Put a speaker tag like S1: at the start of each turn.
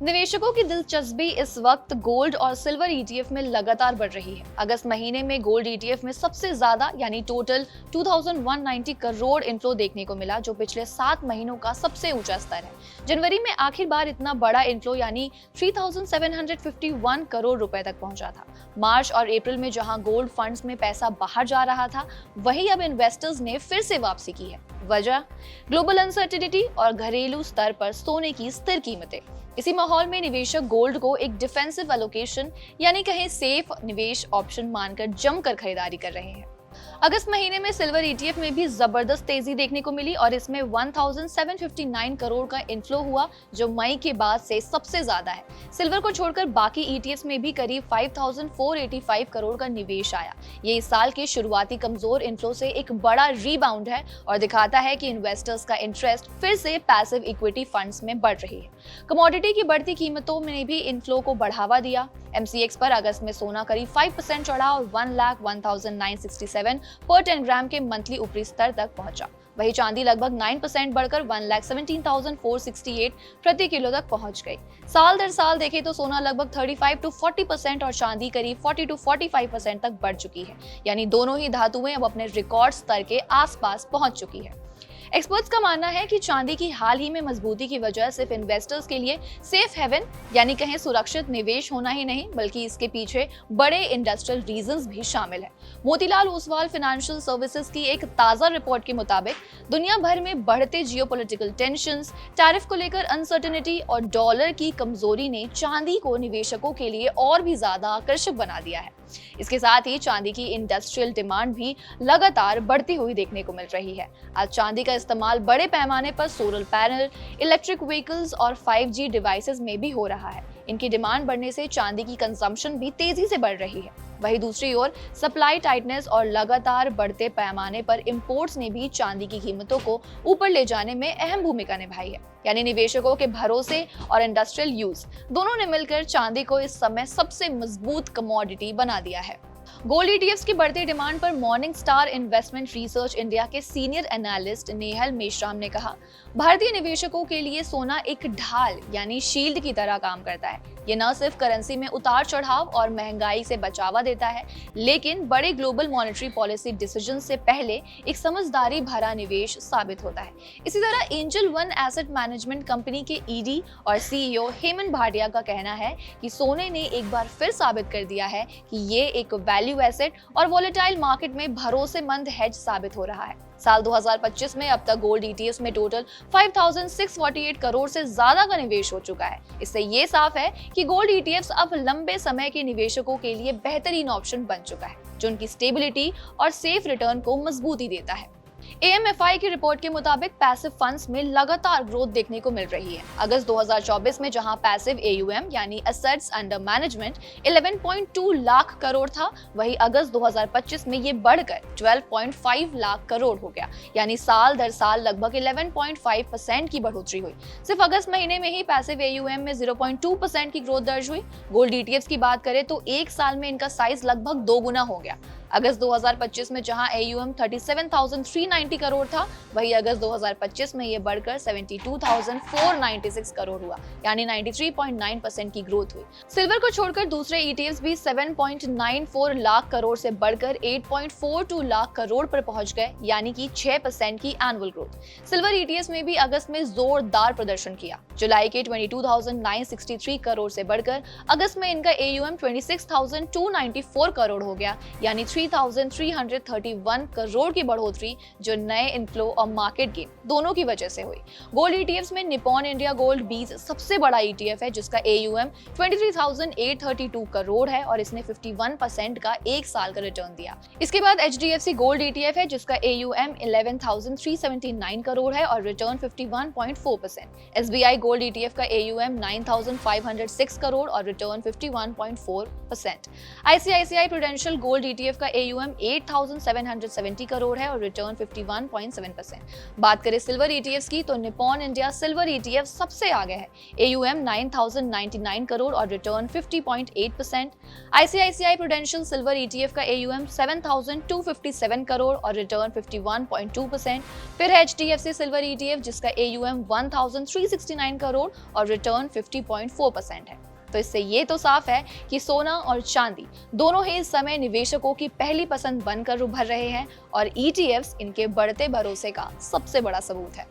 S1: निवेशकों की दिलचस्पी इस वक्त गोल्ड और सिल्वर ईटीएफ में लगातार बढ़ रही है। अगस्त महीने में गोल्ड ईटीएफ में सबसे ज्यादा यानी टोटल 2190 करोड़ इनफ्लो देखने को मिला, जो पिछले 7 महीनों का सबसे ऊंचा स्तर है। जनवरी में आखिर बार इतना बड़ा इनफ्लो यानी 3751 करोड़ रुपए तक पहुंचा था। मार्च और अप्रैल में जहां गोल्ड फंड्स में पैसा बाहर जा रहा था, वहीं अब इन्वेस्टर्स ने फिर से वापसी की है। वजह ग्लोबल अनसर्टेनिटी और घरेलू स्तर पर सोने की स्थिर कीमतें। इसी माहौल में निवेशक गोल्ड को एक डिफेंसिव एलोकेशन यानी कहें सेफ निवेश ऑप्शन मानकर जमकर खरीदारी कर रहे हैं। अगस्त महीने में सिल्वर ईटीएफ में भी जबरदस्त तेजी देखने को मिली और इसमें 1759 करोड़ का इनफ्लो हुआ, जो मई के बाद से सबसे ज्यादा है। सिल्वर को छोड़कर बाकी ईटीएफ में भी करीब 5485 करोड़ का निवेश आया। ये इस साल के शुरुआती कमजोर इनफ्लो से एक बड़ा रीबाउंड है और दिखाता है कि इन्वेस्टर्स का इंटरेस्ट फिर से पैसिव इक्विटी फंड्स में बढ़ रही है। कमोडिटी की बढ़ती कीमतों ने भी इनफ्लो को बढ़ावा दिया। एमसीएक्स पर अगस्त में सोना करीब 5% चढ़ा और 1,01,967 पर 10 ग्राम के मंथली ऊपरी स्तर तक पहुंचा। वहीं चांदी लगभग 9% बढ़कर 1,17,468 प्रति किलो तक पहुंच गई। साल दर साल देखें तो सोना लगभग 35 to 40% और चांदी करीब 40 to 45% तक बढ़ चुकी है, यानी दोनों ही धातुएं अब अपने रिकॉर्ड स्तर के आसपास पहुंच चुकी है। एक्सपर्ट्स का मानना है कि चांदी की हाल ही में मजबूती की वजह सिर्फ इन्वेस्टर्स के लिए सेफ हेवन यानी कहें सुरक्षित निवेश होना ही नहीं, बल्कि इसके पीछे बड़े इंडस्ट्रियल रीजंस भी शामिल है। मोतीलाल ओसवाल फाइनेंशियल सर्विसेज की एक ताजा रिपोर्ट के मुताबिक दुनिया भर में बढ़ते जियोपॉलिटिकल टेंशंस, टैरिफ को लेकर अनसर्टेनिटी और डॉलर की कमजोरी ने चांदी को निवेशकों के लिए और भी ज्यादा आकर्षक बना दिया है। इसके साथ ही चांदी की इंडस्ट्रियल डिमांड भी लगातार बढ़ती हुई देखने को मिल रही है। आज चांदी का इस्तेमाल बड़े पैमाने पर सोलर पैनल, इलेक्ट्रिक व्हीकल्स और 5G डिवाइसेस में भी हो रहा है। इनकी डिमांड बढ़ने से चांदी की कंजम्पशन भी तेजी से बढ़ रही है। वहीं दूसरी ओर सप्लाई टाइटनेस और लगातार बढ़ते पैमाने पर इंपोर्ट्स ने भी चांदी की कीमतों को ऊपर ले जाने में अहम भूमिका निभाई है। यानी निवेशकों के भरोसे और इंडस्ट्रियल यूज दोनों ने मिलकर चांदी को इस समय सबसे मजबूत कमोडिटी बना दिया है। गोल्ड ईटीएफ्स की बढ़ती डिमांड पर morning star investment research India के सीनियर एनालिस्ट नेहल मेश्राम ने कहा, भारतीय निवेशकों के लिए सोना एक ढाल यानी शील्ड की तरह काम करता है। ये न सिर्फ करेंसी में उतार चढ़ाव और महंगाई से बचावा देता है, लेकिन बड़े ग्लोबल मॉनेटरी पॉलिसी डिसीजन से पहले एक समझदारी भरा निवेश साबित होता है। इसी तरह angel one asset management company के ईडी और सीईओ हेमंत भाटिया का कहना है कि सोने ने एक बार फिर साबित कर दिया है कि ये एक वैल्यू एसेट और वोलेटाइल मार्केट में भरोसेमंद हेज साबित हो रहा है। साल 2025 में अब तक गोल्ड ईटीएफ में टोटल 5,648 करोड़ से ज्यादा का निवेश हो चुका है। इससे ये साफ है कि गोल्ड ईटीएफ अब लंबे समय के निवेशकों के लिए बेहतरीन ऑप्शन बन चुका है, जो उनकी स्टेबिलिटी और सेफ रिटर्न को मजबूती देता है। AMFI की रिपोर्ट के मुताबिक पैसिव फंड्स में लगातार ग्रोथ देखने को मिल रही है। अगस्त 2024 में जहां पैसिव AUM यानी assets under management 11.2 lakh crore था, वहीं अगस्त 2025 में ये बढ़कर 12.5 लाख करोड़ हो गया, यानी साल दर साल लगभग 11.5% की बढ़ोतरी हुई। सिर्फ अगस्त महीने में ही पैसिव AUM में 0.2% की ग्रोथ दर्ज हुई। गोल्ड ETFs की बात करें तो एक साल में इनका साइज लगभग 2 गुना हो गया। अगस्त 2025 में जहां AUM 37,390 करोड़ था, वहीं अगस्त 2025 में ये बढ़कर 72,496 करोड़ हुआ, यानी 93.9% की ग्रोथ हुई। सिल्वर को छोड़कर दूसरे ETFs भी 7.94 लाख करोड़ से बढ़कर 8.42 लाख करोड़ पर पहुंच गए, यानी कि 6% की एनुअल ग्रोथ। सिल्वर ETFs में भी अगस्त में जोरदार प्रदर्शन किया। जुलाई के 22,963 करोड़ से बढ़कर अगस्त में इनका AUM 26,294 करोड़ हो गया, यानी 3,331 करोड़ की बढ़ोतरी, जो नए इनफ्लो और मार्केट गेन दोनों की वजह से हुई। गोल्ड ETFs में निप्पॉन इंडिया गोल्ड 20 सबसे बड़ा ETF है, जिसका AUM 23,832 करोड़ है और इसने 51% का एक साल का रिटर्न दिया। इसके बाद HDFC गोल्ड ETF है, जिसका AUM 11,379 करोड़ है और रिटर्न 51.4%। SBI गोल्ड ETF का AUM 9,506 करोड़ और return 51.4%। ICICI prudential gold ETF का AUM 8,770 करोड़ है और रिटर्न 51.7%। बात करें सिल्वर ETFs की तो निप्पॉन इंडिया सिल्वर ETF सबसे आगे है, AUM 9,099 करोड़ और return 50.8%। ICICI prudential silver ETF का AUM 7,257 करोड़ और रिटर्न 51.2%। फिर HDFC सिल्वर ETF जिसका AUM 1,369 करोड़ और रिटर्न 50.4% है। तो इससे ये तो साफ है कि सोना और चांदी दोनों ही इस समय निवेशकों की पहली पसंद बनकर उभर रहे हैं और ETFs इनके बढ़ते भरोसे का सबसे बड़ा सबूत है।